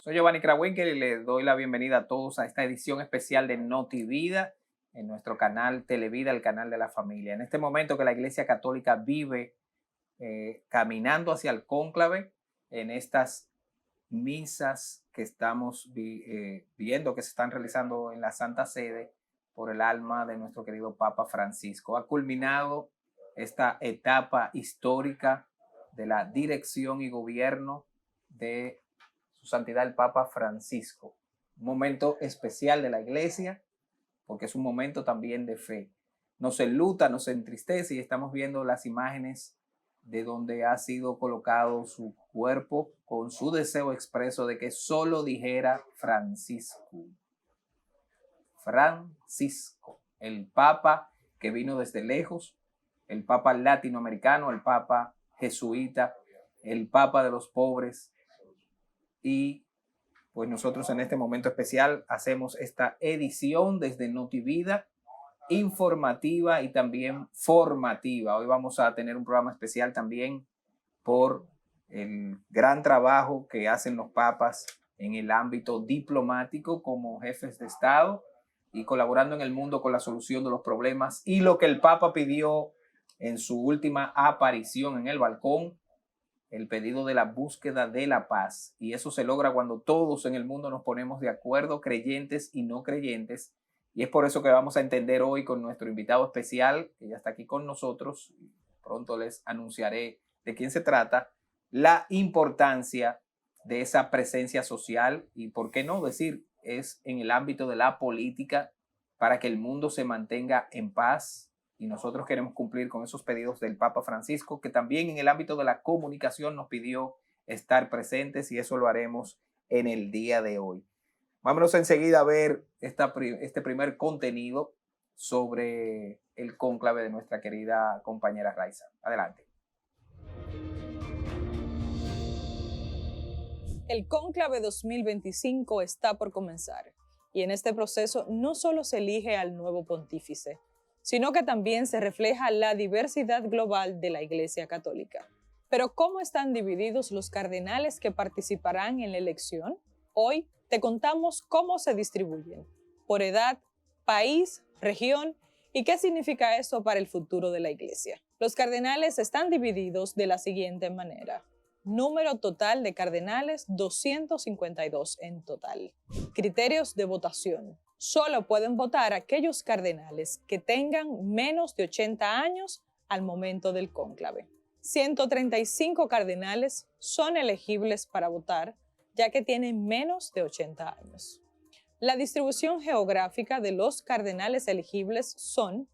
Soy Giovanni Krawinkel y les doy la bienvenida a todos a esta edición especial de NotiVida en nuestro canal Televida, el canal de la familia. En este momento que la Iglesia Católica vive caminando hacia el cónclave en estas misas que estamos viendo que se están realizando en la Santa Sede por el alma de nuestro querido Papa Francisco. Ha culminado esta etapa histórica de la dirección y gobierno de Su Santidad el Papa Francisco. Un momento especial de la Iglesia porque es un momento también de fe. Nos enluta, nos entristece y estamos viendo las imágenes de donde ha sido colocado su cuerpo con su deseo expreso de que solo dijera Francisco. Francisco, el Papa que vino desde lejos, el Papa latinoamericano, el Papa jesuita, el Papa de los pobres. Y pues nosotros en este momento especial hacemos esta edición desde NotiVida, informativa y también formativa. Hoy vamos a tener un programa especial también por el gran trabajo que hacen los papas en el ámbito diplomático como jefes de Estado y colaborando en el mundo con la solución de los problemas y lo que el Papa pidió en su última aparición en el balcón, el pedido de la búsqueda de la paz. Y eso se logra cuando todos en el mundo nos ponemos de acuerdo, creyentes y no creyentes. Y es por eso que vamos a entender hoy con nuestro invitado especial, que ya está aquí con nosotros, pronto les anunciaré de quién se trata, la importancia de esa presencia social y, por qué no decir, es en el ámbito de la política para que el mundo se mantenga en paz. Y nosotros queremos cumplir con esos pedidos del Papa Francisco, que también en el ámbito de la comunicación nos pidió estar presentes, y eso lo haremos en el día de hoy. Vámonos enseguida a ver este primer contenido sobre el cónclave de nuestra querida compañera Raiza. Adelante. El cónclave 2025 está por comenzar, y en este proceso no solo se elige al nuevo pontífice, sino que también se refleja la diversidad global de la Iglesia Católica. Pero ¿cómo están divididos los cardenales que participarán en la elección? Hoy te contamos cómo se distribuyen, por edad, país, región y qué significa eso para el futuro de la Iglesia. Los cardenales están divididos de la siguiente manera. Número total de cardenales, 252 en total. Criterios de votación. Solo pueden votar aquellos cardenales que tengan menos de 80 años al momento del cónclave. 135 cardenales son elegibles para votar, ya que tienen menos de 80 años. La distribución geográfica de los cardenales elegibles son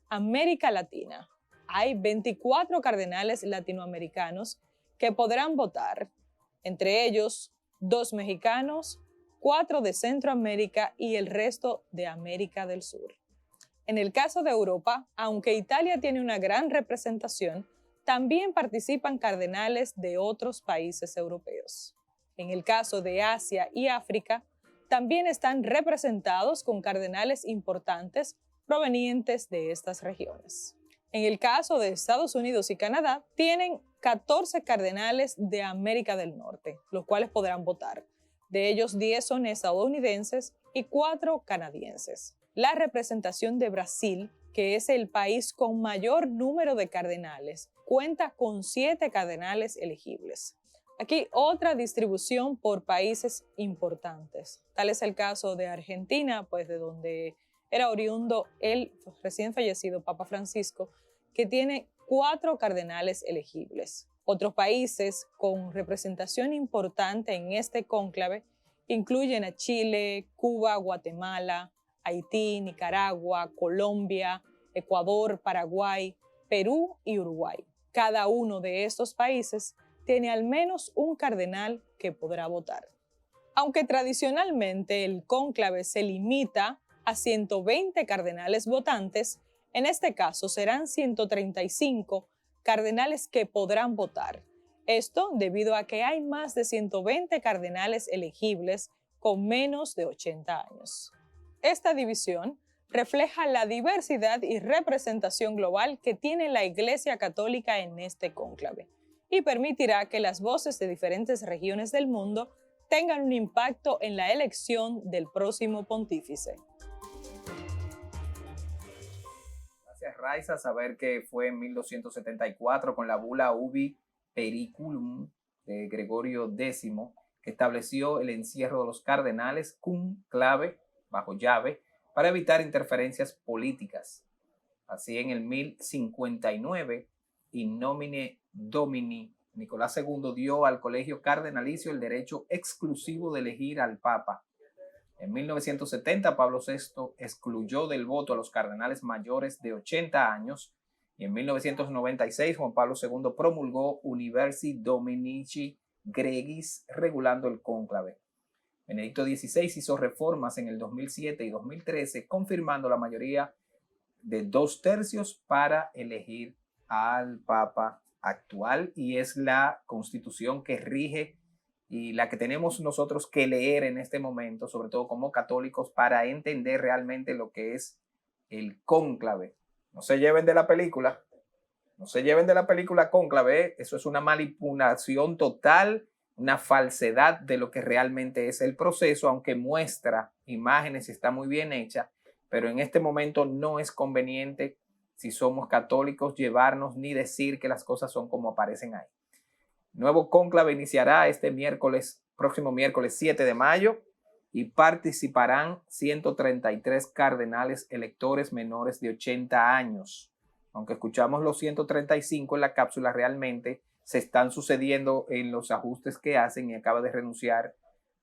América Latina. Hay 24 cardenales latinoamericanos que podrán votar, entre ellos 2 mexicanos, 4 de Centroamérica y el resto de América del Sur. En el caso de Europa, aunque Italia tiene una gran representación, también participan cardenales de otros países europeos. En el caso de Asia y África, también están representados con cardenales importantes provenientes de estas regiones. En el caso de Estados Unidos y Canadá, tienen 14 cardenales de América del Norte, los cuales podrán votar. De ellos, 10 son estadounidenses y 4 canadienses. La representación de Brasil, que es el país con mayor número de cardenales, cuenta con 7 cardenales elegibles. Aquí otra distribución por países importantes. Tal es el caso de Argentina, pues de donde era oriundo el recién fallecido Papa Francisco, que tiene 4 cardenales elegibles. Otros países con representación importante en este cónclave incluyen a Chile, Cuba, Guatemala, Haití, Nicaragua, Colombia, Ecuador, Paraguay, Perú y Uruguay. Cada uno de estos países tiene al menos un cardenal que podrá votar. Aunque tradicionalmente el cónclave se limita a 120 cardenales votantes, en este caso serán 135 cardenales que podrán votar. Esto debido a que hay más de 120 cardenales elegibles con menos de 80 años. Esta división refleja la diversidad y representación global que tiene la Iglesia Católica en este cónclave y permitirá que las voces de diferentes regiones del mundo tengan un impacto en la elección del próximo pontífice. Gracias, Raiza. Saber que fue en 1274 con la bula Ubi Periculum de Gregorio X, que estableció el encierro de los cardenales cum clave, bajo llave, para evitar interferencias políticas. Así, en el 1059, in nomine Domini, Nicolás II dio al colegio cardenalicio el derecho exclusivo de elegir al Papa. En 1970, Pablo VI excluyó del voto a los cardenales mayores de 80 años y en 1996 Juan Pablo II promulgó Universi Dominici Gregis, regulando el cónclave. Benedicto XVI hizo reformas en el 2007 y 2013, confirmando la mayoría de 2/3 para elegir al Papa actual, y es la constitución que rige y la que tenemos nosotros que leer en este momento, sobre todo como católicos, para entender realmente lo que es el cónclave. No se lleven de la película, no se lleven de la película Cónclave, ¿eh? Eso es una manipulación total, una falsedad de lo que realmente es el proceso, aunque muestra imágenes y está muy bien hecha, pero en este momento no es conveniente, si somos católicos, llevarnos ni decir que las cosas son como aparecen ahí. Nuevo cónclave iniciará este próximo miércoles 7 de mayo y participarán 133 cardenales electores menores de 80 años. Aunque escuchamos los 135 en la cápsula, realmente se están sucediendo en los ajustes que hacen y acaba de renunciar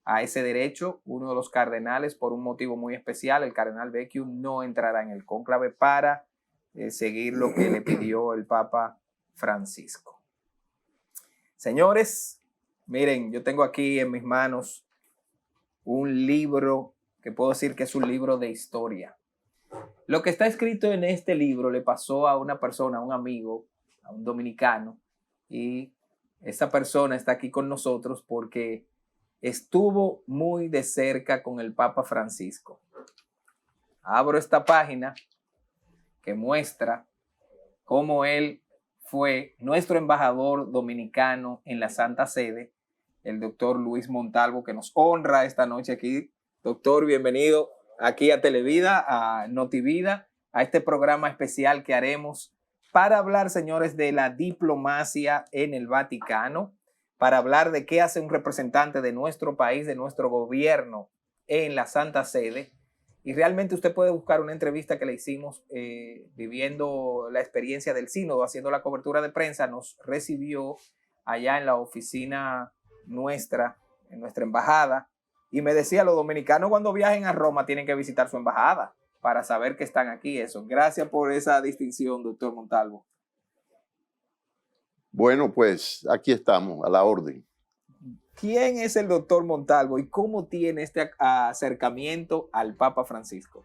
a ese derecho uno de los cardenales por un motivo muy especial. El cardenal Vecchio no entrará en el cónclave para seguir lo que le pidió el Papa Francisco. Señores, miren, yo tengo aquí en mis manos un libro que puedo decir que es un libro de historia. Lo que está escrito en este libro le pasó a una persona, a un amigo, a un dominicano, y esa persona está aquí con nosotros porque estuvo muy de cerca con el Papa Francisco. Abro esta página que muestra cómo él fue nuestro embajador dominicano en la Santa Sede, el doctor Luis Montalvo, que nos honra esta noche aquí. Doctor, bienvenido aquí a Televida, a Notivida, a este programa especial que haremos para hablar, señores, de la diplomacia en el Vaticano, para hablar de qué hace un representante de nuestro país, de nuestro gobierno en la Santa Sede. Y realmente usted puede buscar una entrevista que le hicimos viviendo la experiencia del sínodo, haciendo la cobertura de prensa. Nos recibió allá en la oficina nuestra, en nuestra embajada, y me decía, los dominicanos cuando viajen a Roma tienen que visitar su embajada para saber que están aquí. Eso. Gracias por esa distinción, doctor Montalvo. Bueno, pues aquí estamos, a la orden. ¿Quién es el doctor Montalvo y cómo tiene este acercamiento al Papa Francisco?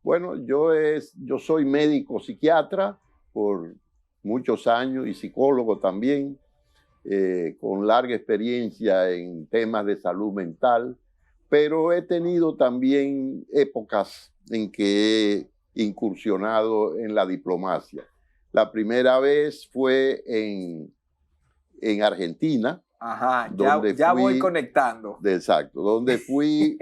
Bueno, yo soy médico psiquiatra por muchos años y psicólogo también, con larga experiencia en temas de salud mental, pero he tenido también épocas en que he incursionado en la diplomacia. La primera vez fue en Argentina. Ajá, ya voy conectando. Exacto, donde fui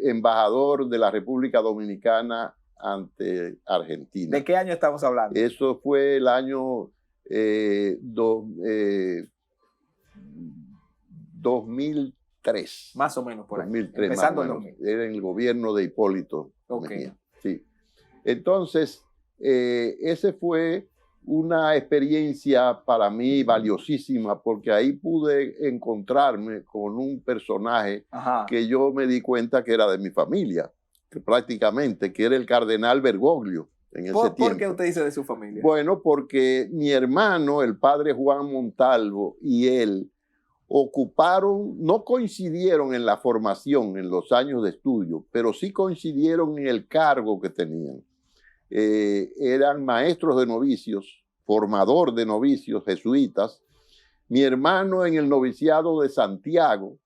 embajador de la República Dominicana ante Argentina. ¿De qué año estamos hablando? Eso fue el año 2003. Más o menos por ahí. 2003, empezando el el 2000. Era en el gobierno de Hipólito. Okay. Sí. Entonces, ese fue una experiencia para mí valiosísima, porque ahí pude encontrarme con un personaje que yo me di cuenta que era de mi familia, que prácticamente, que era el cardenal Bergoglio en ese tiempo. ¿Por qué usted dice de su familia? Bueno, porque mi hermano, el padre Juan Montalvo, y él no coincidieron en la formación, en los años de estudio, pero sí coincidieron en el cargo que tenían. Eran maestros de novicios, formador de novicios jesuitas. Mi hermano en el noviciado de Santiago,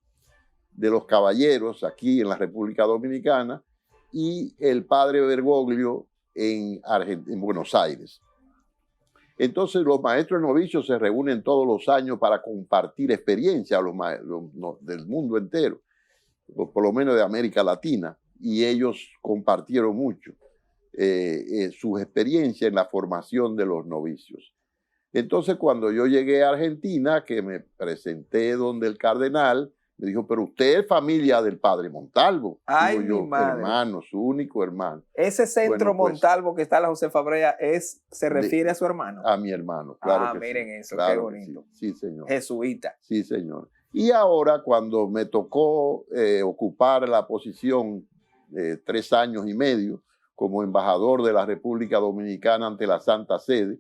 de los Caballeros, aquí en la República Dominicana, y el padre Bergoglio en Buenos Aires. Entonces los maestros novicios se reúnen todos los años para compartir experiencias del mundo entero, por lo menos de América Latina, y ellos compartieron mucho sus experiencias en la formación de los novicios. Entonces cuando yo llegué a Argentina, que me presenté donde el cardenal, me dijo, pero usted es familia del padre Montalvo. Ay, digo yo, mi madre. hermano, su único hermano. Ese centro Bueno, pues, Montalvo que está en la José Fabrea se refiere a su hermano. A mi hermano, claro. Que miren sí, eso, claro qué bonito. Sí, sí, señor. Jesuita. Sí, señor. Y ahora cuando me tocó ocupar la posición 3 años y medio como embajador de la República Dominicana ante la Santa Sede,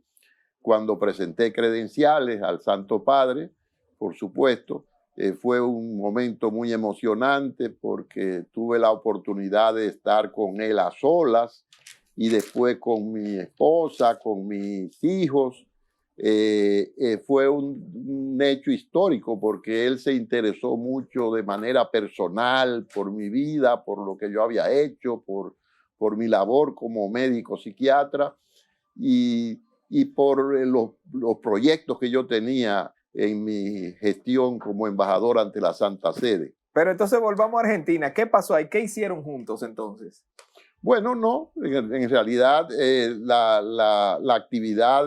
cuando presenté credenciales al Santo Padre, por supuesto, fue un momento muy emocionante porque tuve la oportunidad de estar con él a solas y después con mi esposa, con mis hijos. Fue un hecho histórico porque él se interesó mucho de manera personal por mi vida, por lo que yo había hecho, por mi labor como médico psiquiatra y por los proyectos que yo tenía en mi gestión como embajador ante la Santa Sede. Pero entonces volvamos a Argentina. ¿Qué pasó ahí? ¿Qué hicieron juntos entonces? Bueno, no, en realidad la actividad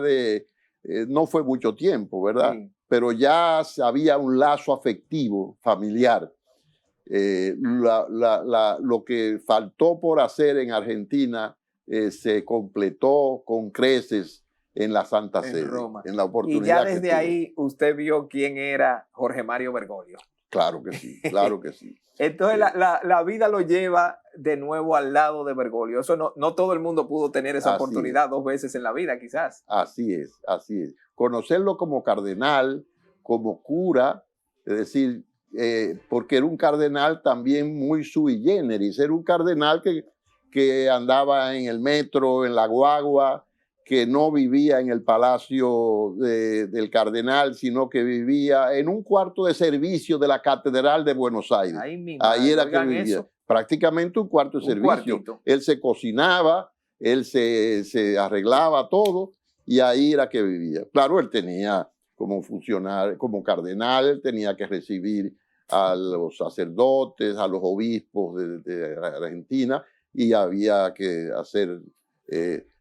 no fue mucho tiempo, ¿verdad? Sí. Pero ya había un lazo afectivo familiar. Lo que faltó por hacer en Argentina se completó con creces en la Santa Sede, Roma. en la oportunidad. Y ya desde ahí usted vio quién era Jorge Mario Bergoglio. Claro que sí, claro que sí. Entonces la vida lo lleva de nuevo al lado de Bergoglio. Eso no todo el mundo pudo tener esa oportunidad 2 veces en la vida, quizás. Así es, así es. Conocerlo como cardenal, como cura, es decir, porque era un cardenal también muy sui generis, era un cardenal que andaba en el metro, en la guagua, que no vivía en el palacio del cardenal, sino que vivía en un cuarto de servicio de la Catedral de Buenos Aires. Ahí era que vivía. Eso. Prácticamente un cuarto de servicio. Cuartito. Él se cocinaba, él se arreglaba todo y ahí era que vivía. Claro, él tenía como funcionario, como cardenal, él tenía que recibir a los sacerdotes, a los obispos de Argentina y había que hacer...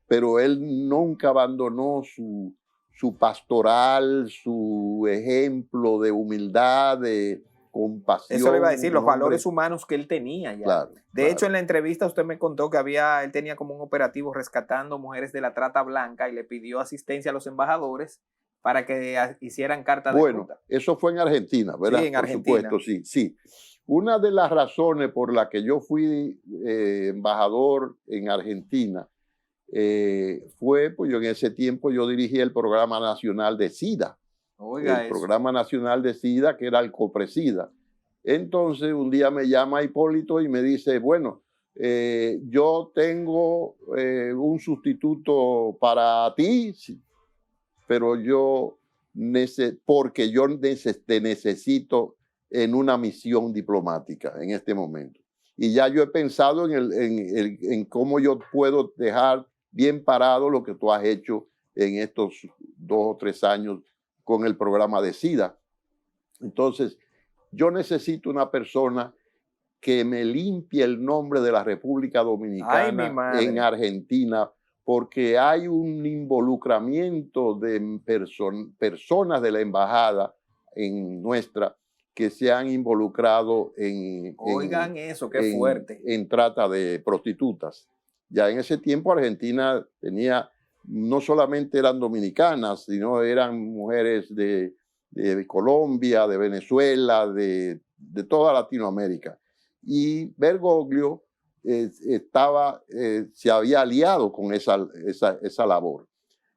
pero él nunca abandonó su pastoral, su ejemplo de humildad, de compasión. Eso le iba a decir, los valores humanos que él tenía ya. Claro, de hecho, en la entrevista usted me contó que él tenía como un operativo rescatando mujeres de la trata blanca y le pidió asistencia a los embajadores para que hicieran carta de ruta. Bueno, eso fue en Argentina, ¿verdad? Sí, en Argentina. Por supuesto, sí. Una de las razones por las que yo fui embajador en Argentina fue, pues yo en ese tiempo yo dirigía el Programa Nacional de SIDA. Oiga, el Programa Nacional de SIDA, que era el COPRESIDA. Entonces un día me llama Hipólito y me dice, bueno, yo tengo un sustituto para ti, pero porque yo te necesito en una misión diplomática en este momento. Y ya yo he pensado en cómo yo puedo dejar bien parado lo que tú has hecho en estos 2 o 3 años con el programa de SIDA. Entonces, yo necesito una persona que me limpie el nombre de la República Dominicana en Argentina, porque hay un involucramiento de personas de la embajada nuestra que se han involucrado Oigan eso, qué fuerte. En trata de prostitutas. Ya en ese tiempo Argentina tenía, no solamente eran dominicanas, sino eran mujeres de Colombia, de Venezuela, de toda Latinoamérica. Y Bergoglio se había aliado con esa labor.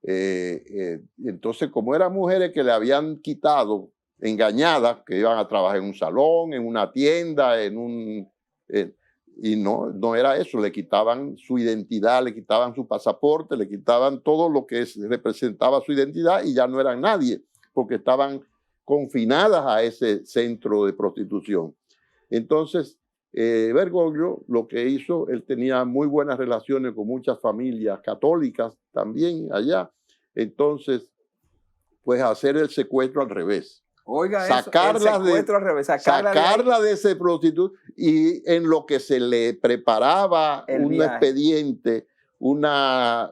Entonces, como eran mujeres que le habían quitado, engañadas, que iban a trabajar en un salón, en una tienda, y no era eso, le quitaban su identidad, le quitaban su pasaporte, le quitaban todo lo que representaba su identidad y ya no eran nadie, porque estaban confinadas a ese centro de prostitución. Entonces, Bergoglio lo que hizo, él tenía muy buenas relaciones con muchas familias católicas también allá, entonces, pues hacer el secuestro al revés. Oiga, Sacarla eso, el secuestro al revés, sacarla de ese prostituto, y en lo que se le preparaba El un viaje. expediente, una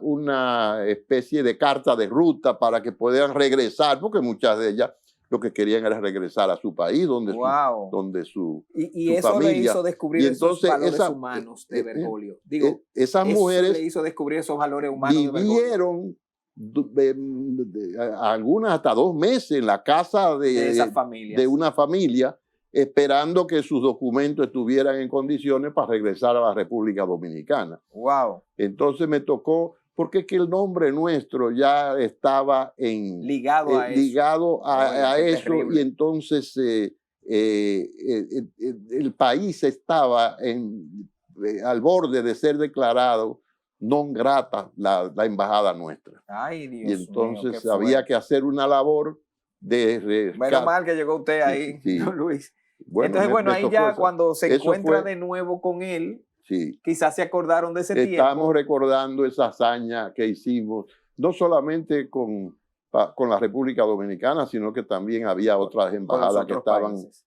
especie de carta de ruta para que puedan regresar, porque muchas de ellas lo que querían era regresar a su país, donde Wow. su Y eso familia. le hizo descubrir Y esos entonces valores humanos de Bergoglio. Digo, esas eso mujeres le hizo descubrir esos valores humanos de Bergoglio. vivieron algunas hasta 2 meses en la casa De esas familias. de una familia, esperando que sus documentos estuvieran en condiciones para regresar a la República Dominicana. Wow. Entonces me tocó, porque es que el nombre nuestro ya estaba Ligado a eso. ligado a Oye, qué eso, terrible. y entonces el país estaba al borde de ser declarado non grata la embajada nuestra. Ay, Dios Y entonces mío, qué había fuerte. que hacer una labor de rescate. Menos mal que llegó usted ahí, Sí. don Luis. Bueno, Entonces, bueno, me ahí tocó ya eso. cuando se Eso encuentra fue- de nuevo con él, Sí. quizás se acordaron de ese Estamos tiempo. recordando esa hazaña que hicimos, no solamente con la República Dominicana, sino que también había otras con los embajadas que otros estaban países.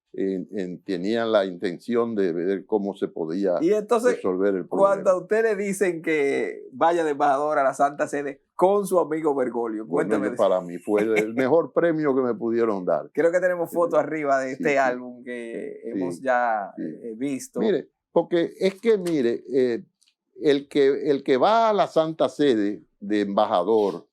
tenían la intención de ver cómo se podía Y entonces, resolver el cuando a problema. usted le dicen que vaya de embajador a la Santa Sede con su amigo Bergoglio, Bueno, cuéntame de eso. para mí fue el mejor premio que me pudieron dar. Creo que tenemos fotos arriba de este Sí. álbum que hemos Sí. ya Sí. visto. Mire, porque es que, mire, el que va a la Santa Sede de embajador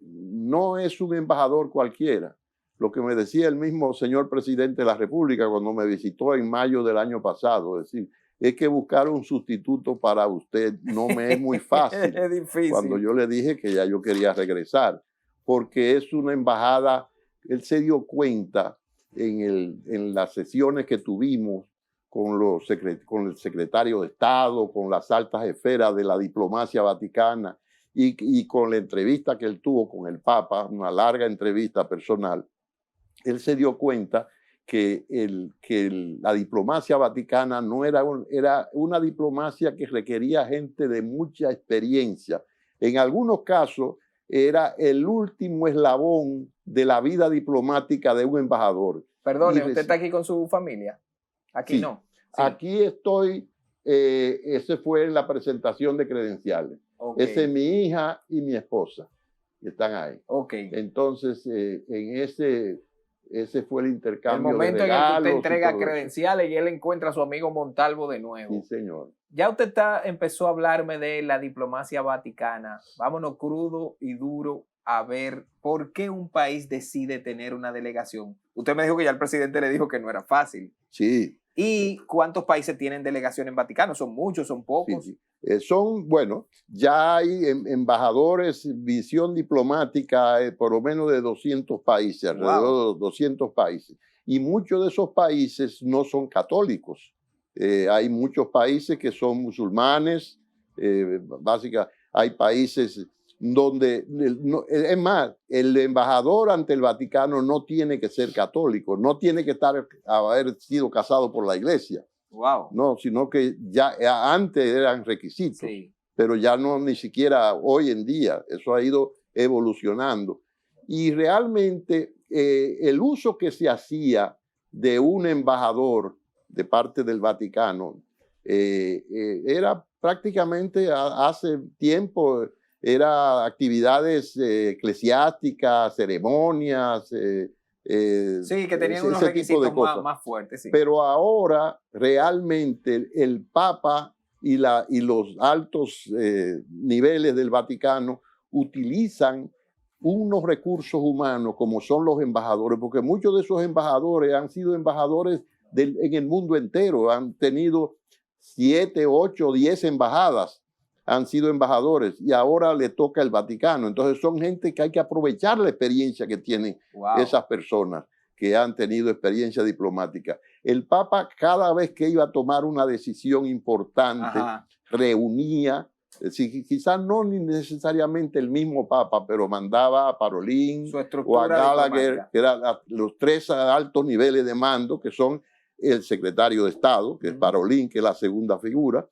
no es un embajador cualquiera. Lo que me decía el mismo señor presidente de la República cuando me visitó en mayo del año pasado, es decir, es que buscar un sustituto para usted no me es muy fácil. Es difícil. Cuando yo le dije que ya yo quería regresar, porque es una embajada, él se dio cuenta en las sesiones que tuvimos con el secretario de Estado, con las altas esferas de la diplomacia vaticana y con la entrevista que él tuvo con el Papa, una larga entrevista personal. Él se dio cuenta que la diplomacia vaticana no era una diplomacia que requería gente de mucha experiencia. En algunos casos era el último eslabón de la vida diplomática de un embajador. Perdone, ¿usted está aquí con su familia? Aquí Sí. no. Sí. Aquí estoy, ese fue la presentación de credenciales. Ok. Esa es mi hija y mi esposa, que están ahí. Ok. Entonces, ese fue el El intercambio momento de en el que regalos usted y entrega todo eso. credenciales y él encuentra a su amigo Montalvo de nuevo. Sí, señor. Ya usted empezó a hablarme de la diplomacia vaticana. Vámonos crudo y duro a ver por qué un país decide tener una delegación. Usted me dijo que ya el presidente le dijo que no era fácil. Sí. ¿Y cuántos países tienen delegación en Vaticano? ¿Son muchos? ¿Son pocos? Sí, sí. Bueno, ya hay embajadores, visión diplomática, por lo menos de 200 países, alrededor de 200 países. Y muchos de esos países no son católicos. Hay muchos países que son musulmanes, básicamente hay países donde, es más, el embajador ante el Vaticano no tiene que ser católico, no tiene que haber sido casado por la iglesia. Wow. No, sino que ya antes eran requisitos, Sí. pero ya no, ni siquiera hoy en día. Eso ha ido evolucionando. Y realmente el uso que se hacía de un embajador de parte del Vaticano era prácticamente hace tiempo, era actividades eclesiásticas, ceremonias, Sí, que tenían unos ese tipo de requisitos cosas. más fuertes. Sí. Pero ahora realmente el Papa y los altos niveles del Vaticano utilizan unos recursos humanos como son los embajadores, porque muchos de esos embajadores han sido embajadores en el mundo entero, han tenido 7, 8, 10 embajadas, han sido embajadores y ahora le toca el Vaticano. Entonces son gente que hay que aprovechar la experiencia que tienen esas personas que han tenido experiencia diplomática. El Papa, cada vez que iba a tomar una decisión importante, reunía, quizás no necesariamente el mismo Papa, pero mandaba a Parolin o a Gallagher, que eran los 3 altos niveles de mando, que son el secretario de Estado, que es Parolin, que es la segunda figura,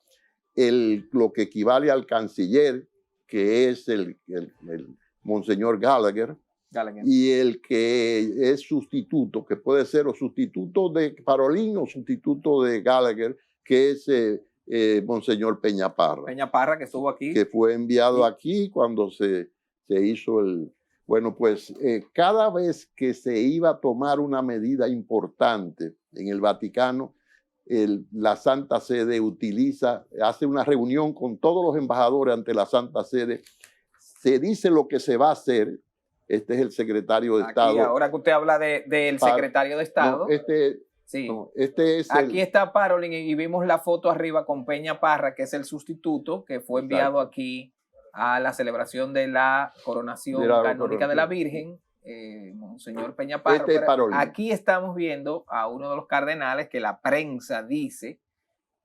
lo que equivale al canciller, que es Monseñor Gallagher, y el que es sustituto, que puede ser o sustituto de Parolín o sustituto de Gallagher, que es Monseñor Peñaparra. Peñaparra, que estuvo aquí. Que fue enviado aquí cuando se hizo el... Bueno, pues cada vez que se iba a tomar una medida importante en el Vaticano, la Santa Sede hace una reunión con todos los embajadores ante la Santa Sede, se dice lo que se va a hacer. Este es el secretario de Estado. Ahora que usted habla del secretario de Estado. No, este es aquí está Parolin y vimos la foto arriba con Peñaparra, que es el sustituto que fue enviado aquí a la celebración de la coronación canónica de la Virgen, Monseñor Peñaparra. Aquí estamos viendo a uno de los cardenales que la prensa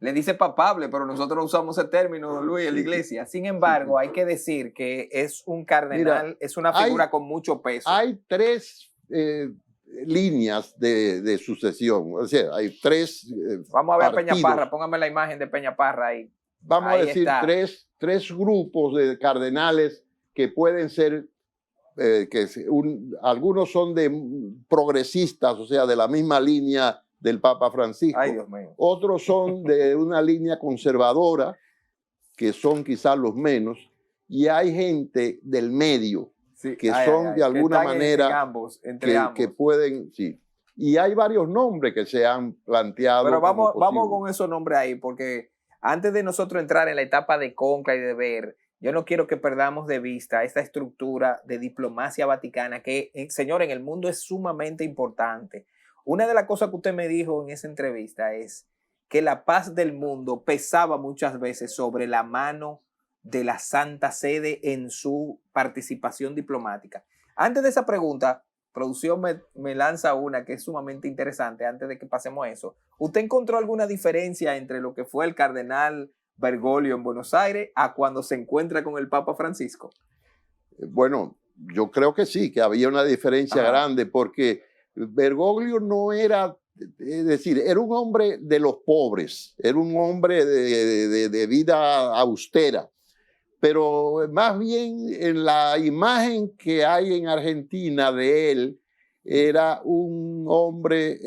le dice papable, pero nosotros no usamos ese término, don Luis, en la iglesia. Sin embargo, hay que decir que es un cardenal, es una figura con mucho peso. Hay tres líneas de sucesión, o sea, hay tres Vamos a ver partidos. A Peñaparra, póngame la imagen de Peñaparra ahí. Vamos a decir tres grupos de cardenales que pueden ser, algunos son de progresistas, o sea, de la misma línea del Papa Francisco. Ay, Dios mío. Otros son de una línea conservadora, que son quizás los menos, y hay gente del medio, que son de alguna manera que pueden, sí. Y hay varios nombres que se han planteado. Pero vamos con esos nombres ahí, porque antes de nosotros entrar en la etapa de conclave y de ver, yo no quiero que perdamos de vista esta estructura de diplomacia vaticana que, señor, en el mundo es sumamente importante. Una de las cosas que usted me dijo en esa entrevista es que la paz del mundo pesaba muchas veces sobre la mano de la Santa Sede en su participación diplomática. Antes de esa pregunta, producción me lanza una que es sumamente interesante antes de que pasemos a eso. ¿Usted encontró alguna diferencia entre lo que fue el cardenal Bergoglio en Buenos Aires a cuando se encuentra con el Papa Francisco? Bueno, yo creo que sí, que había una diferencia grande, porque Bergoglio no era, es decir, era un hombre de los pobres, era un hombre de vida austera, pero más bien en la imagen que hay en Argentina de él, era un hombre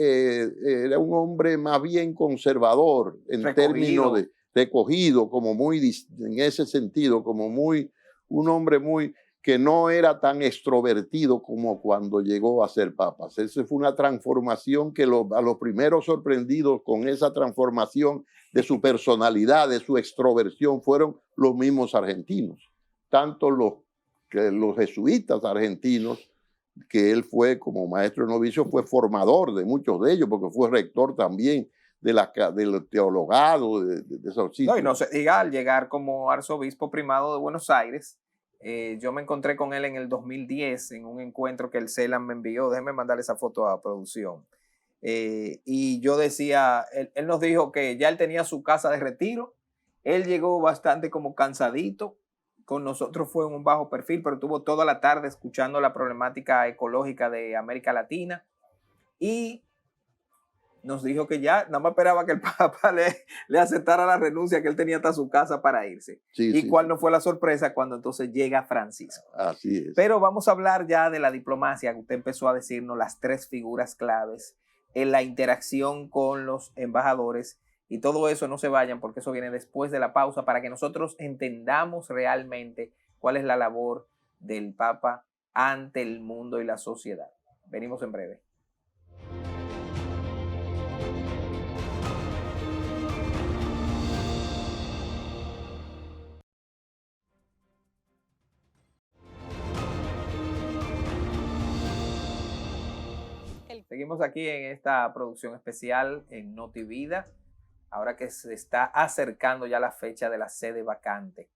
más bien conservador, en términos de recogido, como muy, en ese sentido, como un hombre muy, que no era tan extrovertido como cuando llegó a ser papa. Esa fue una transformación que a los primeros sorprendidos con esa transformación de su personalidad, de su extroversión, fueron los mismos argentinos. Tanto los jesuitas argentinos, que él fue como maestro novicio, fue formador de muchos de ellos, porque fue rector también del teologado, de esos sitios. No, y no se diga, al llegar como arzobispo primado de Buenos Aires, yo me encontré con él en el 2010 en un encuentro que el CELAM me envió. Déjeme mandarle esa foto a producción. Y yo decía, él nos dijo que ya él tenía su casa de retiro. Él llegó bastante como cansadito. Con nosotros fue en un bajo perfil, pero estuvo toda la tarde escuchando la problemática ecológica de América Latina. Y nos dijo que ya nada más esperaba que el Papa le aceptara la renuncia, que él tenía hasta su casa para irse. ¿Cuál no fue la sorpresa cuando entonces llega Francisco? Así es. Pero vamos a hablar ya de la diplomacia. Usted empezó a decirnos las tres figuras claves en la interacción con los embajadores, y todo eso no se vayan porque eso viene después de la pausa para que nosotros entendamos realmente cuál es la labor del Papa ante el mundo y la sociedad. Venimos en breve. Seguimos aquí en esta producción especial en Notivida, ahora que se está acercando ya la fecha de la sede vacante.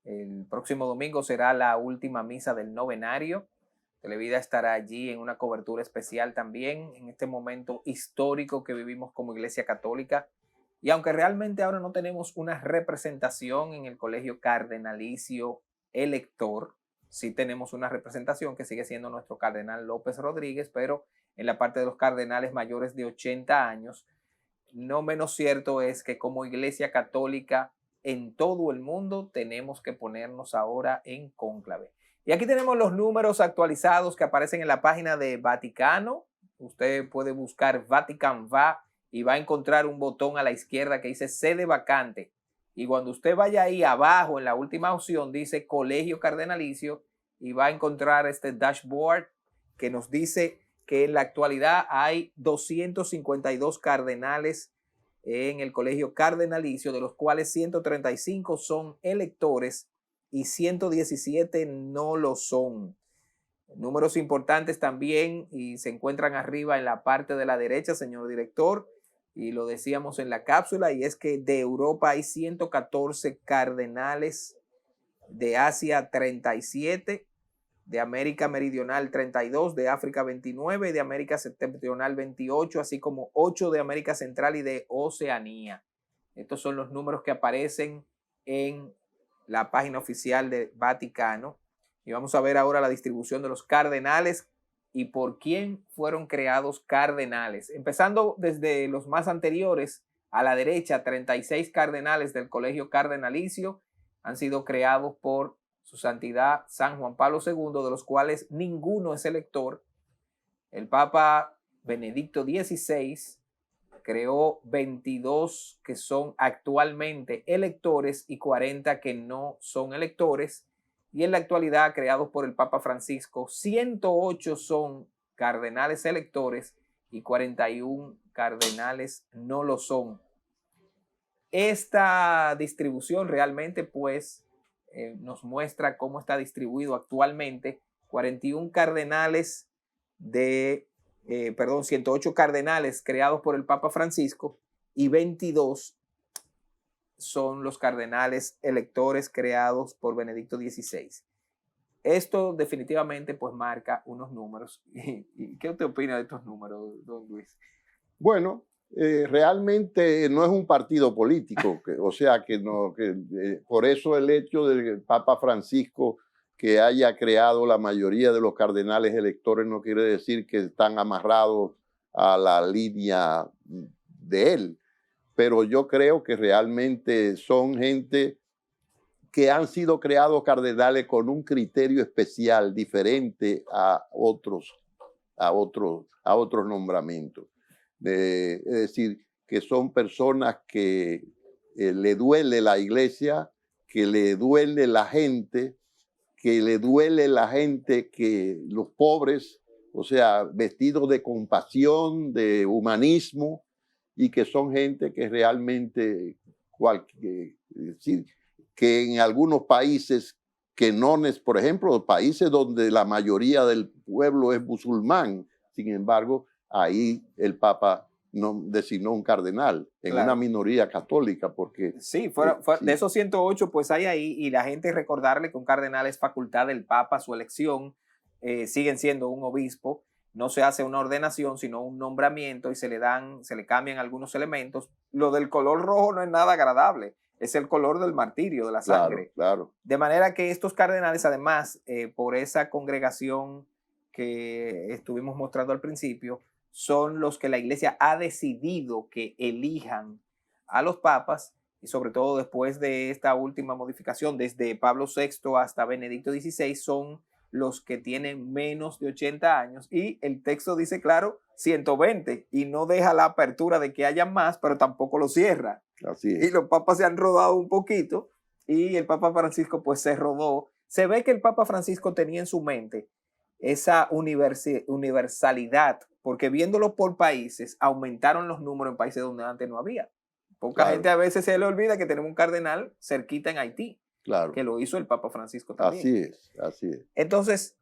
El próximo domingo será la última misa del novenario. Televida estará allí en una cobertura especial también en este momento histórico que vivimos como Iglesia Católica. Y aunque realmente ahora no tenemos una representación en el Colegio Cardenalicio Elector, sí tenemos una representación que sigue siendo nuestro cardenal López Rodríguez, pero en la parte de los cardenales mayores de 80 años, no menos cierto es que como Iglesia Católica en todo el mundo tenemos que ponernos ahora en cónclave. Y aquí tenemos los números actualizados que aparecen en la página de Vaticano. Usted puede buscar Vatican Va y va a encontrar un botón a la izquierda que dice sede vacante. Y cuando usted vaya ahí abajo, en la última opción, dice Colegio Cardenalicio y va a encontrar este dashboard que nos dice que en la actualidad hay 252 cardenales en el Colegio Cardenalicio, de los cuales 135 son electores y 117 no lo son. Números importantes también y se encuentran arriba en la parte de la derecha, señor director, y lo decíamos en la cápsula, y es que de Europa hay 114 cardenales, de Asia 37, de América Meridional 32, de África 29, de América Septentrional 28, así como 8 de América Central y de Oceanía. Estos son los números que aparecen en la página oficial de Vaticano. Y vamos a ver ahora la distribución de los cardenales y por quién fueron creados cardenales. Empezando desde los más anteriores, a la derecha, 36 cardenales del Colegio Cardenalicio han sido creados por Su Santidad San Juan Pablo II, de los cuales ninguno es elector. El Papa Benedicto XVI creó 22 que son actualmente electores y 40 que no son electores. Y en la actualidad, creados por el Papa Francisco, 108 son cardenales electores y 41 cardenales no lo son. Esta distribución realmente pues nos muestra cómo está distribuido actualmente. 41 cardenales 108 cardenales creados por el Papa Francisco y 22 son los cardenales electores creados por Benedicto XVI. Esto definitivamente pues marca unos números. ¿Y qué usted opina de estos números, don Luis? Bueno, realmente no es un partido político, o sea que por eso el hecho del Papa Francisco que haya creado la mayoría de los cardenales electores no quiere decir que están amarrados a la línea de él, pero yo creo que realmente son gente que han sido creados cardenales con un criterio especial diferente a otros nombramientos. Es decir, que son personas que le duele la iglesia, que le duele la gente, que le duele la gente, que los pobres, o sea, vestidos de compasión, de humanismo, y que son gente que realmente, decir, que en algunos países que no, por ejemplo, países donde la mayoría del pueblo es musulmán, sin embargo, ahí el Papa no designó un cardenal en una minoría católica, porque... Sí, de esos 108, pues hay ahí, y la gente recordarle que un cardenal es facultad del Papa, su elección, siguen siendo un obispo, no se hace una ordenación, sino un nombramiento y se le cambian algunos elementos. Lo del color rojo no es nada agradable, es el color del martirio, de la sangre. Claro. De manera que estos cardenales, además, por esa congregación que estuvimos mostrando al principio, son los que la iglesia ha decidido que elijan a los papas, y sobre todo después de esta última modificación, desde Pablo VI hasta Benedicto XVI, son los que tienen menos de 80 años, y el texto dice claro 120 y no deja la apertura de que haya más, pero tampoco lo cierra. Así es. Y los papas se han rodado un poquito y el Papa Francisco pues se rodó. Se ve que el Papa Francisco tenía en su mente esa universalidad, porque viéndolo por países, aumentaron los números en países donde antes no había. Poca gente a veces se le olvida que tenemos un cardenal cerquita en Haití, que lo hizo el Papa Francisco también. Así es. Entonces,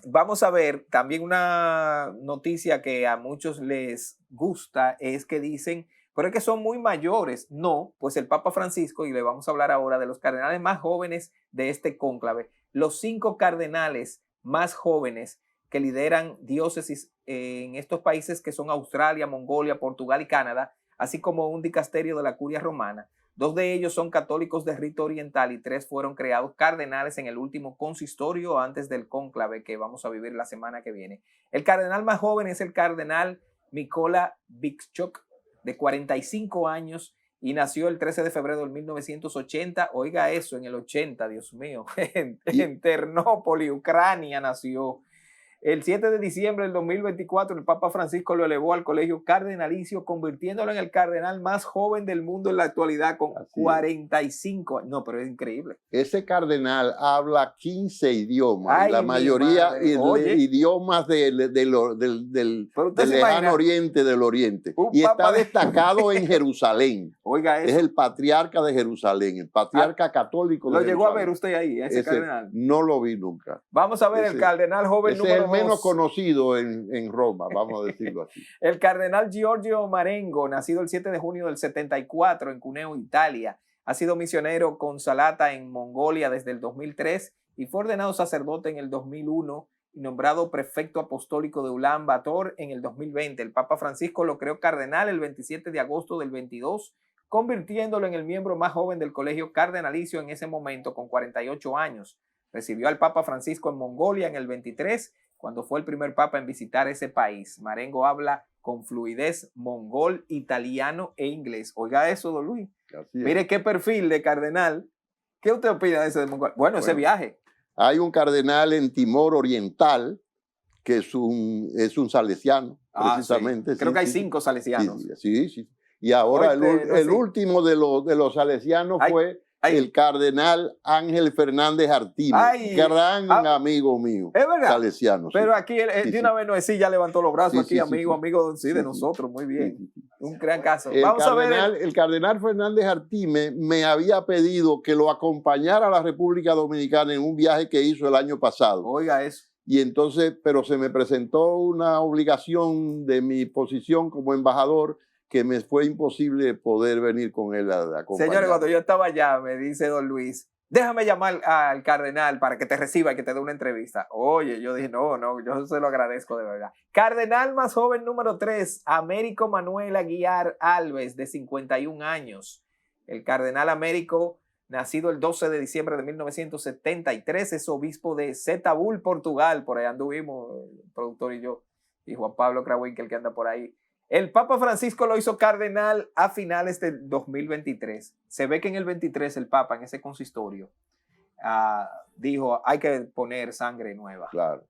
vamos a ver también una noticia que a muchos les gusta, es que dicen, pero es que son muy mayores. No, pues el Papa Francisco, y le vamos a hablar ahora de los cardenales más jóvenes de este cónclave, los 5 cardenales más jóvenes que lideran diócesis en estos países que son Australia, Mongolia, Portugal y Canadá, así como un dicasterio de la Curia Romana. 2 de ellos son católicos de rito oriental y 3 fueron creados cardenales en el último consistorio antes del cónclave que vamos a vivir la semana que viene. El cardenal más joven es el cardenal Mykola Bykchuk, de 45 años, y nació el 13 de febrero de 1980. Oiga eso, en el 80, Dios mío, en Ternópoli, Ucrania nació. El 7 de diciembre del 2024, el Papa Francisco lo elevó al colegio cardenalicio, convirtiéndolo en el cardenal más joven del mundo en la actualidad, con 45 años. No, pero es increíble. Ese cardenal habla 15 idiomas, Ay, la mayoría idiomas del lejano oriente, del oriente. Y está destacado en Jerusalén. Oiga eso. Es el patriarca de Jerusalén, el patriarca católico de Jerusalén. ¿Lo llegó a ver usted ahí, ese cardenal? No lo vi nunca. Vamos a ver el cardenal joven número 2. Menos conocido en Roma, vamos a decirlo así. El cardenal Giorgio Marengo, nacido el 7 de junio del 74 en Cuneo, Italia. Ha sido misionero consalata en Mongolia desde el 2003 y fue ordenado sacerdote en el 2001 y nombrado prefecto apostólico de Ulan Bator en el 2020. El Papa Francisco lo creó cardenal el 27 de agosto del 22, convirtiéndolo en el miembro más joven del colegio cardenalicio en ese momento, con 48 años. Recibió al Papa Francisco en Mongolia en el 23, cuando fue el primer papa en visitar ese país. Marengo habla con fluidez mongol, italiano e inglés. Oiga eso, don Luis. Mire qué perfil de cardenal. ¿Qué usted opina de ese de Mongolia? Bueno, ese viaje. Hay un cardenal en Timor Oriental que es un salesiano, precisamente. Sí. Creo que hay 5 salesianos. Sí. Y ahora el último de los salesianos fue el cardenal Ángel Fernández Artime, gran amigo mío. Es verdad. Salesiano. Pero aquí de una vez no es, ya levantó los brazos, amigo de nosotros. Muy bien. Un gran caso. Vamos a ver. El cardenal Fernández Artime me había pedido que lo acompañara a la República Dominicana en un viaje que hizo el año pasado. Oiga eso. Y entonces, pero se me presentó una obligación de mi posición como embajador que me fue imposible poder venir con él a acompañar. Señores, cuando yo estaba allá, me dice don Luis, déjame llamar al cardenal para que te reciba y que te dé una entrevista. Oye, yo dije, no, yo se lo agradezco de verdad. Cardenal más joven número 3, Américo Manuel Aguiar Alves, de 51 años. El cardenal Américo, nacido el 12 de diciembre de 1973, es obispo de Setúbal, Portugal. Por ahí anduvimos, el productor y yo, y Juan Pablo Krawinkel, que anda por ahí. El Papa Francisco lo hizo cardenal a finales del 2023. Se ve que en el 23 el Papa, en ese consistorio, dijo, hay que poner sangre nueva. Claro.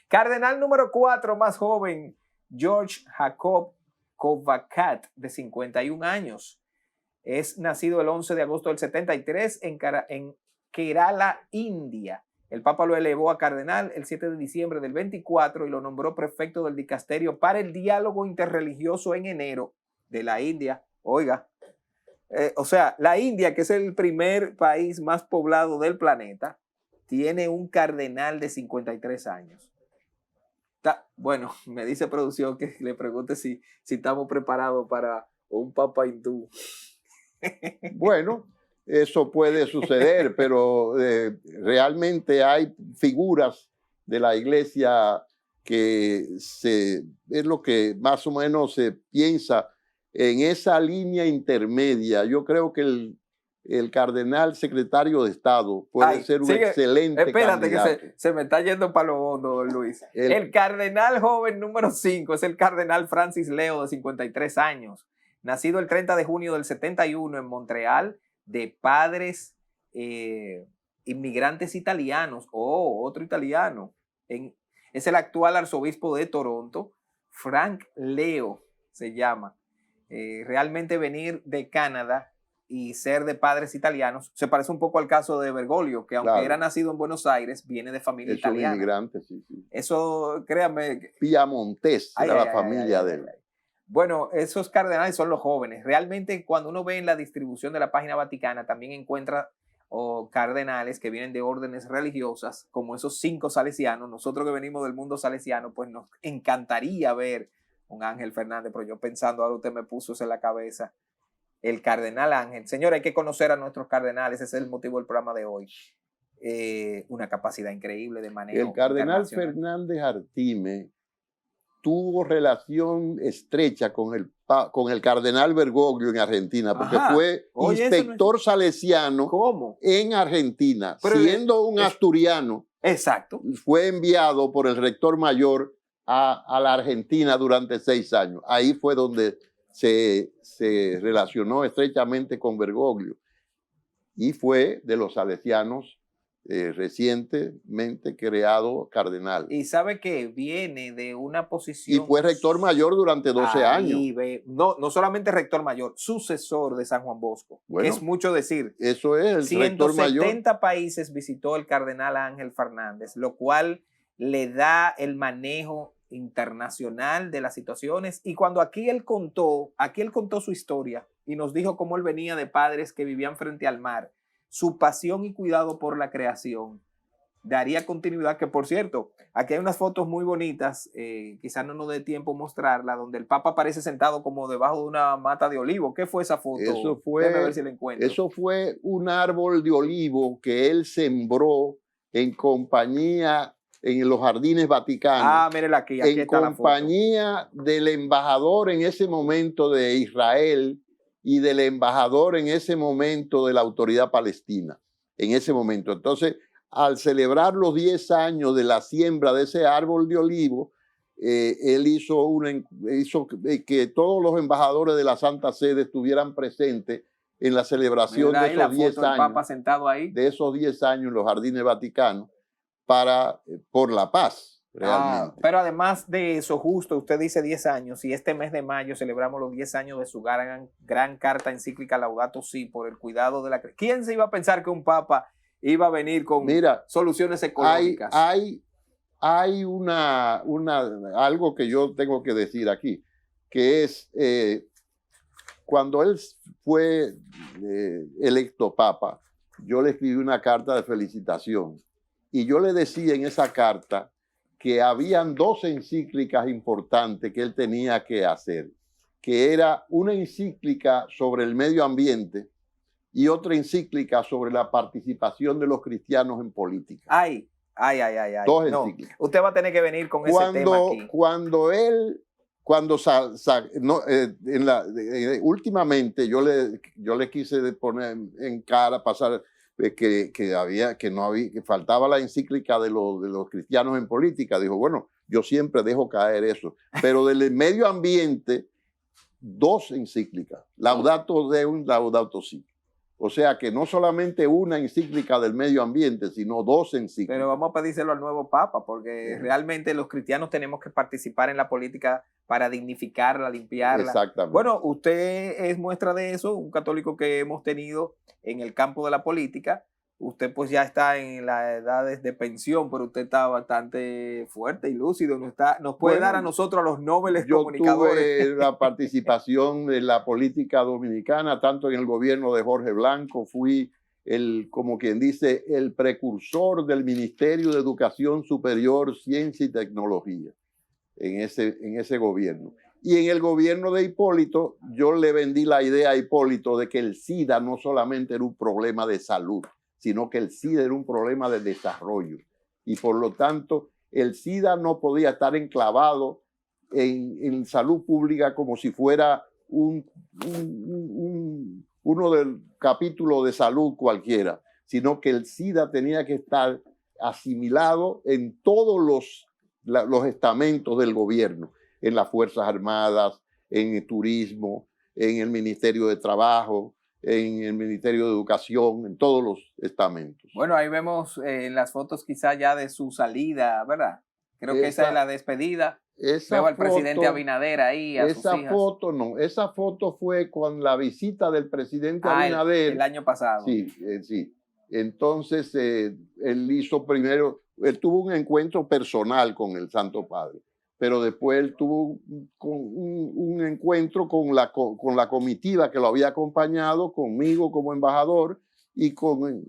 Cardenal número 4, más joven, George Jacob Kovacat, de 51 años. Es nacido el 11 de agosto del 73 en Kerala, India. El Papa lo elevó a cardenal el 7 de diciembre del 24 y lo nombró prefecto del dicasterio para el diálogo interreligioso en enero de la India. Oiga, o sea, la India, que es el primer país más poblado del planeta, tiene un cardenal de 53 años. Bueno, me dice producción que le pregunte si estamos preparados para un papa hindú. Bueno, eso puede suceder, pero realmente hay figuras de la iglesia que es lo que más o menos se piensa en esa línea intermedia. Yo creo que el cardenal secretario de Estado puede ser un excelente espérate, candidato. Que se me está yendo para lo hondo, don Luis. El cardenal joven número 5 es el cardenal Francis Leo, de 53 años. Nacido el 30 de junio del 71 en Montreal, de padres inmigrantes italianos. Otro italiano. Es el actual arzobispo de Toronto, Frank Leo se llama. Realmente venir de Canadá y ser de padres italianos se parece un poco al caso de Bergoglio, que aunque era nacido en Buenos Aires, viene de familia italiana. Inmigrante, sí. Eso, créanme. Piamontés era la familia de él. Bueno, esos cardenales son los jóvenes. Realmente, cuando uno ve en la distribución de la página vaticana, también encuentra cardenales que vienen de órdenes religiosas, como esos 5 salesianos. Nosotros que venimos del mundo salesiano, pues nos encantaría ver un Ángel Fernández, pero yo pensando, ahora usted me puso eso en la cabeza, el cardenal Ángel. Señores, hay que conocer a nuestros cardenales, ese es el motivo del programa de hoy. Una capacidad increíble de manejo. El cardenal Fernández Artime tuvo relación estrecha con el cardenal Bergoglio en Argentina, porque fue inspector salesiano en Argentina. Pero siendo un asturiano, exacto, fue enviado por el rector mayor a la Argentina durante 6 años. Ahí fue donde se relacionó estrechamente con Bergoglio y fue de los salesianos recientemente creado cardenal. Y sabe que viene de una posición... Y fue rector mayor durante 12 años. No solamente rector mayor, sucesor de San Juan Bosco, Bueno, que es mucho decir. Eso es el rector mayor. 170 países visitó el cardenal Ángel Fernández, lo cual le da el manejo internacional de las situaciones. Y cuando aquí él contó su historia y nos dijo cómo él venía de padres que vivían frente al mar, su pasión y cuidado por la creación, daría continuidad. Que por cierto, aquí hay unas fotos muy bonitas, quizás no nos dé tiempo mostrarla, donde el Papa aparece sentado como debajo de una mata de olivo. ¿Qué fue esa foto? Déjame ver si la encuentro. Eso fue un árbol de olivo que él sembró en compañía en los Jardines Vaticanos. Ah, mírela aquí en está la foto. Compañía del embajador en ese momento de Israel y del embajador en ese momento de la autoridad palestina, en ese momento. Entonces, al celebrar los 10 años de la siembra de ese árbol de olivo, él hizo que todos los embajadores de la Santa Sede estuvieran presentes en la celebración de esos 10 años, Papa sentado ahí. de esos 10 años en los Jardines Vaticanos por la paz. Realmente. Pero además de eso, justo usted dice 10 años y este mes de mayo celebramos los 10 años de su gran carta encíclica Laudato Si, por el cuidado de la... ¿Quién se iba a pensar que un papa iba a venir con soluciones ecológicas? Hay algo que yo tengo que decir aquí, que es cuando él fue electo papa, yo le escribí una carta de felicitación y yo le decía en esa carta que habían 2 encíclicas importantes que él tenía que hacer, que era una encíclica sobre el medio ambiente y otra encíclica sobre la participación de los cristianos en política. Ay. 2 encíclicas. Usted va a tener que venir con ese tema aquí. Últimamente yo le quise poner en cara, pasar que faltaba la encíclica de los cristianos en política. Dijo, bueno, yo siempre dejo caer eso. Pero del medio ambiente, 2 encíclicas. Laudato Deum, Laudato Si. O sea que no solamente una encíclica del medio ambiente, sino 2 encíclicas. Pero vamos a pedírselo al nuevo Papa, porque realmente los cristianos tenemos que participar en la política para dignificarla, limpiarla. Exactamente. Bueno, usted es muestra de eso, un católico que hemos tenido en el campo de la política. Usted pues ya está en la edad de pensión, pero usted está bastante fuerte y lúcido. Nos puede dar a nosotros, a los nobles comunicadores. Yo tuve la participación de la política dominicana, tanto en el gobierno de Jorge Blanco, fui como quien dice, el precursor del Ministerio de Educación Superior, Ciencia y Tecnología en ese gobierno. Y en el gobierno de Hipólito, yo le vendí la idea a Hipólito de que el SIDA no solamente era un problema de salud, sino que el SIDA era un problema de desarrollo. Y por lo tanto, el SIDA no podía estar enclavado en salud pública como si fuera uno del capítulo de salud cualquiera, sino que el SIDA tenía que estar asimilado en todos los estamentos del gobierno, en las Fuerzas Armadas, en el turismo, en el Ministerio de Trabajo, en el Ministerio de Educación, en todos los estamentos. Bueno, ahí vemos en las fotos quizá ya de su salida, ¿verdad? Creo que esa es la despedida. Veo al presidente Abinader ahí, a sus hijas. Esa foto fue con la visita del presidente Abinader. El año pasado. Sí. Entonces, él tuvo un encuentro personal con el Santo Padre, pero después él tuvo un encuentro con la comitiva que lo había acompañado, conmigo como embajador, y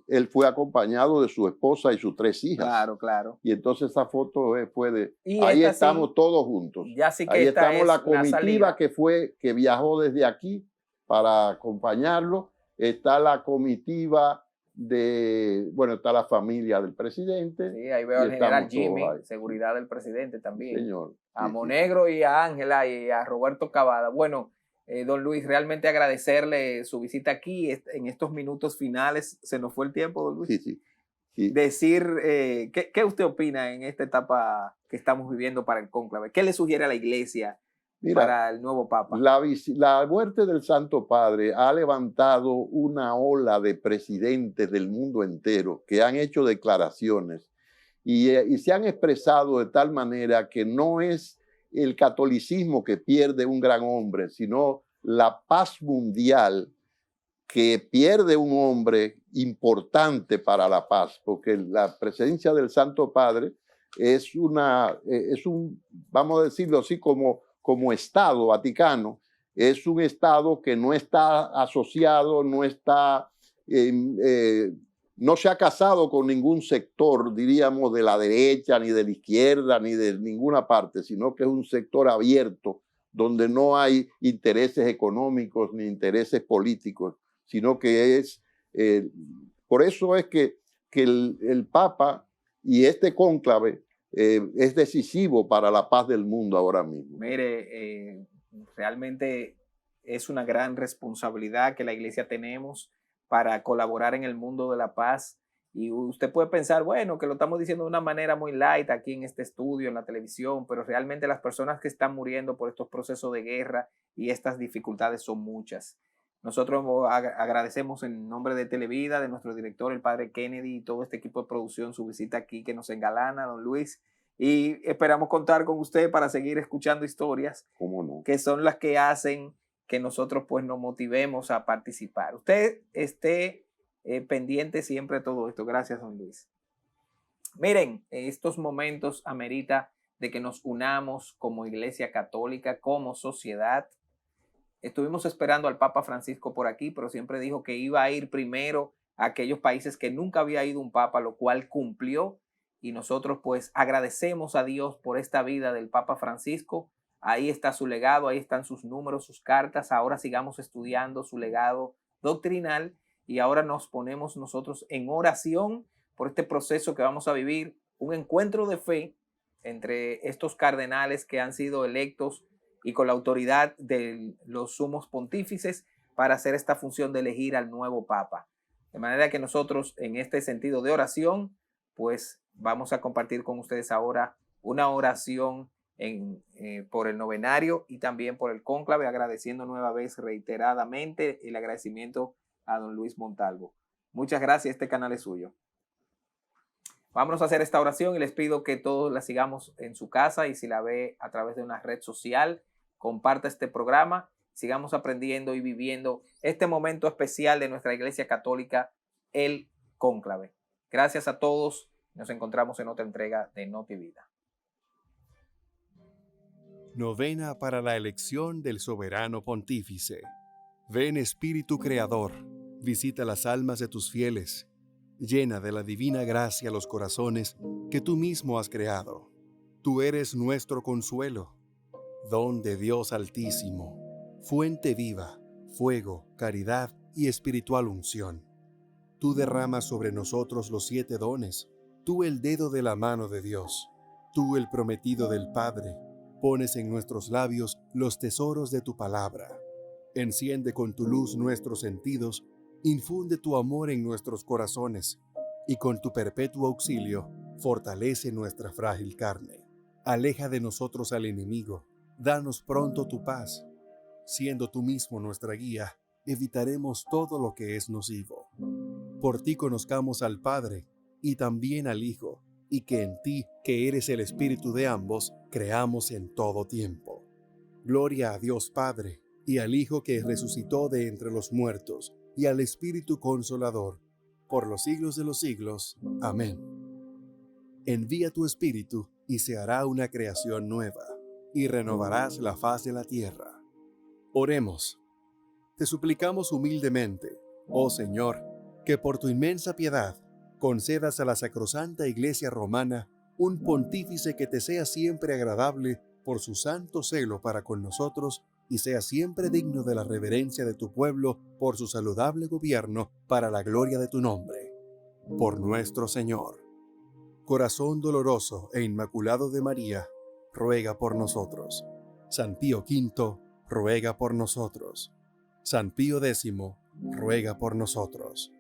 él fue acompañado de su esposa y sus 3 hijas. Claro. Y entonces esa foto fue de... Ahí estamos todos juntos. Ya sí que ahí estamos la comitiva que viajó desde aquí para acompañarlo. Está la comitiva está la familia del presidente. Sí, ahí veo al general Jimmy, seguridad del presidente también. Señor. A Monegro y a Ángela y a Roberto Cavada. Bueno, don Luis, realmente agradecerle su visita aquí en estos minutos finales. Se nos fue el tiempo, don Luis. Sí. Decir, ¿qué usted opina en esta etapa que estamos viviendo para el cónclave? ¿Qué le sugiere a la iglesia Mira, para el nuevo Papa? La muerte del Santo Padre ha levantado una ola de presidentes del mundo entero que han hecho declaraciones y se han expresado de tal manera que no es el catolicismo que pierde un gran hombre, sino la paz mundial que pierde un hombre importante para la paz, porque la presencia del Santo Padre es vamos a decirlo así, como Estado Vaticano, es un Estado que no está asociado, no se ha casado con ningún sector, diríamos, de la derecha, ni de la izquierda, ni de ninguna parte, sino que es un sector abierto, donde no hay intereses económicos ni intereses políticos, sino que por eso es que el Papa y este cónclave es decisivo para la paz del mundo ahora mismo. Mire, realmente es una gran responsabilidad que la Iglesia tenemos para colaborar en el mundo de la paz. Y usted puede pensar, bueno, que lo estamos diciendo de una manera muy light aquí en este estudio, en la televisión, pero realmente las personas que están muriendo por estos procesos de guerra y estas dificultades son muchas. Nosotros agradecemos en nombre de Televida, de nuestro director, el padre Kennedy, y todo este equipo de producción, su visita aquí que nos engalana, don Luis. Y esperamos contar con usted para seguir escuchando historias. ¿Cómo no? Que son las que hacen que nosotros pues nos motivemos a participar. Usted esté pendiente siempre de todo esto. Gracias, don Luis. Miren, estos momentos amerita de que nos unamos como Iglesia Católica, como sociedad. Estuvimos esperando al Papa Francisco por aquí, pero siempre dijo que iba a ir primero a aquellos países que nunca había ido un Papa, lo cual cumplió. Y nosotros pues agradecemos a Dios por esta vida del Papa Francisco. Ahí está su legado, ahí están sus números, sus cartas. Ahora sigamos estudiando su legado doctrinal y ahora nos ponemos nosotros en oración por este proceso que vamos a vivir, un encuentro de fe entre estos cardenales que han sido electos y con la autoridad de los sumos pontífices para hacer esta función de elegir al nuevo Papa. De manera que nosotros en este sentido de oración, pues vamos a compartir con ustedes ahora una oración por el novenario y también por el cónclave, agradeciendo nueva vez reiteradamente el agradecimiento a don Luis Montalvo. Muchas gracias, este canal es suyo. Vámonos a hacer esta oración y les pido que todos la sigamos en su casa y si la ve a través de una red social, comparta este programa, sigamos aprendiendo y viviendo este momento especial de nuestra Iglesia Católica, el cónclave. Gracias a todos, nos encontramos en otra entrega de Notivida. Novena para la elección del soberano pontífice. Ven Espíritu Creador, visita las almas de tus fieles, llena de la divina gracia los corazones que tú mismo has creado. Tú eres nuestro consuelo, don de Dios Altísimo, fuente viva, fuego, caridad y espiritual unción. Tú derramas sobre nosotros los 7 dones, tú el dedo de la mano de Dios, tú el prometido del Padre, pones en nuestros labios los tesoros de tu palabra. Enciende con tu luz nuestros sentidos, infunde tu amor en nuestros corazones, y con tu perpetuo auxilio, fortalece nuestra frágil carne. Aleja de nosotros al enemigo, danos pronto tu paz. Siendo tú mismo nuestra guía, evitaremos todo lo que es nocivo. Por ti conozcamos al Padre, y también al Hijo, y que en ti, que eres el Espíritu de ambos, creamos en todo tiempo. Gloria a Dios Padre, y al Hijo que resucitó de entre los muertos, y al Espíritu Consolador, por los siglos de los siglos. Amén. Envía tu Espíritu, y se hará una creación nueva, y renovarás la faz de la tierra. Oremos. Te suplicamos humildemente, oh Señor, que por tu inmensa piedad, concedas a la sacrosanta Iglesia Romana un pontífice que te sea siempre agradable por su santo celo para con nosotros y sea siempre digno de la reverencia de tu pueblo por su saludable gobierno para la gloria de tu nombre. Por nuestro Señor. Corazón doloroso e inmaculado de María, ruega por nosotros. San Pío V, ruega por nosotros. San Pío X, ruega por nosotros.